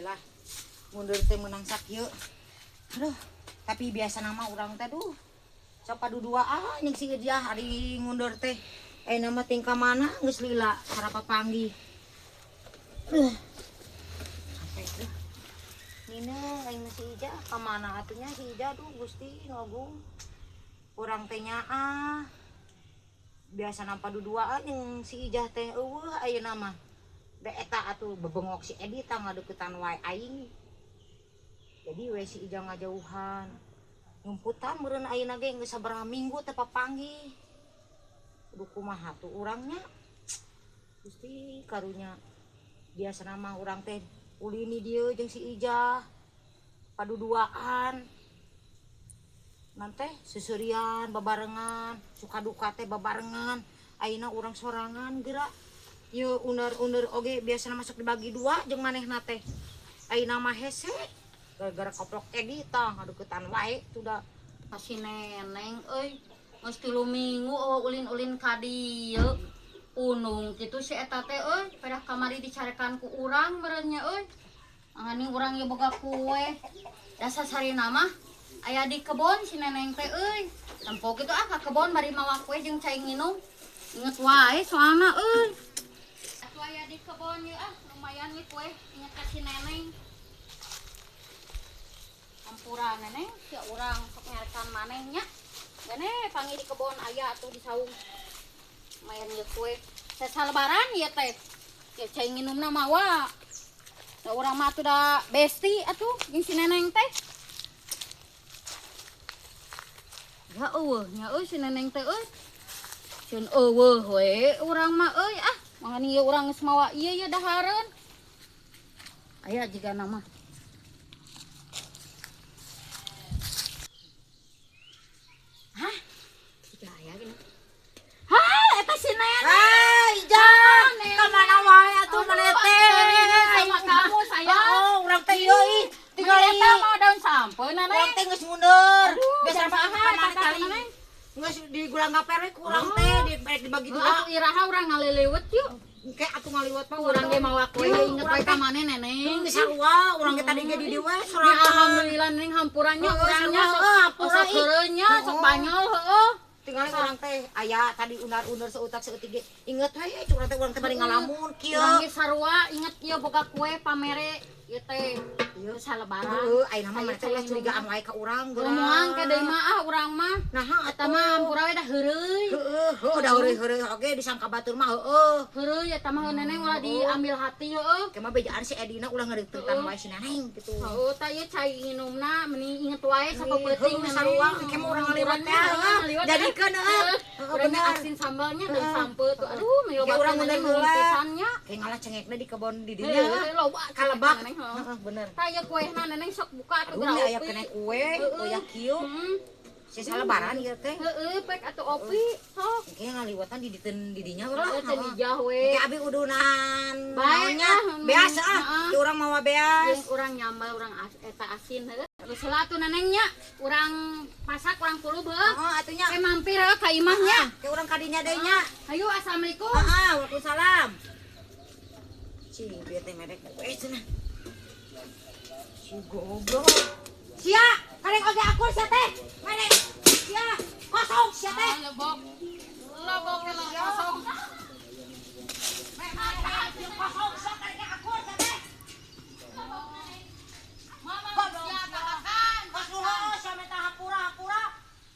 lah mundur teh menang sakieu. Aduh, tapi biasa nama orang teh duh. Sok paduduaan jeung si Ijah ari mundur teh. Nama tingkah mana geus lila harapa panggih. Sampai tuh. Nina aing si Ijah ka mana atunya si Ijah duh Gusti ngagung. Urang teh nyaah. Biasa nampa duduaan jeung si Ijah teh eueuh ayeuna mah. Da eta atuh bebengok si Edi tah ngadeukeutan wae aing. Jadi we si Ijah ngajauhan. Nyumputan meureun ayeuna ge geus sabaraha minggu teh papanggih. Kudu kumaha tuh urangnya. Gusti karunya. Biasana mah urang teh ulini dieu jeung si Ijah. Paduduaan. Nanti susurian babarengan, suka duka teh babarengan. Ayeuna urang sorangan geura. Ieu uner-uner oge biasana masuk dibagi dua jeung manehna teh. Ayeuna mah hese. Gara-gara koplok Edi tah ngadeuketan wae sudah si neneng euy geus 3 minggu ulin-ulin ka dieu unung kitu si eta teh euy pedah kamari dicarekan ku urang meureun nya euy angani urang ye boga kue dasar sarina mah aya di kebon si neneng teh euy tempo kitu ka kebon bari mawa kue jeung cai nginum inget wae soalna euy atuh aya di kebon ye lumayan nih kue inget ka si neneng campuran neneng si urang sok ngarekan manehnya gane panggil di kebon aya atuh di saung lumayan ye kue sesa lebaran ieu teh ya cai nginumna mawa da urang mah atuh da besti atuh jeung si neneng teh ya eueuh nya euy si neneng teh euy ceun eueuh we urang mah euy mangani ieu urang geus mawa ieu ya dahareun aya jiga nama hah jiga aya gini hah eta si neneng Ijah ka mana wae atuh maneh teh sama kamu saya urang teh ieu ih tinggal eta mau daun sampeun urang neneng teh geus mundur biasa biasa mah apa kali neneng geus digulangga perek urang teh dibagi dua atuh iraha urang ngalilewet yuk kayak atuh ngaliwat mah urang ge mawa kue inget wae ka maneh neneng geus sarua urang ge tadi ge di dieu we ya sorangan alhamdulillah neneng hampurannya urangnya sok heureunya sok banyol heueuh tinggal urang teh aya tadi unar-unar seutak seutik ge inget we curang teh urang teh bari ngalamun kieu urang ge sarua inget ieu boga kue pamere ieu teh ieu salebaran heuh ayeuna mah maneh teh ulah curigaan wae ka urang geura ngomong ke deui mah urang mah nah eta mah hampura we da heureuy heueuh da heureuy oge disangka batur mah heueuh heureuy eta mah neneng ulah diambil hati heueuh kemah bejaan si Edina ulah ngadeuketan wae si neneng kitu heueuh tah ieu cai nginumna meni inget wae sapeuting neneng sarua kemah urang ngaliwat teh jadikeun urang asin sambalnya dan sampeu tuh aduh miloba urang neneng heula pisannya kayak ngalah cengekna di kebon di dieu loba kalebak heeh bener taya kuehna neneng sok buka atuh aduh aya kena kue oyak kieu sisa lebaran ieu teh heeh pek atuh opi sok kayak ngaliwatan di didinya urang teh dijah we kayak abi udunan bae biasa urang mawa beas jeung urang nyambal urang eta asin heuh terus heula atuh nenengnya urang masak urang puluh beung atunya mampir heuh ka imahnya kayak urang kadinya deui nya hayu assalamualaikum waalaikumsalam cing bieu teh merek we cenah si goblok sia kareng oge aku sia teh merek sia kosong sia teh lebok kena kosong kosong sia teh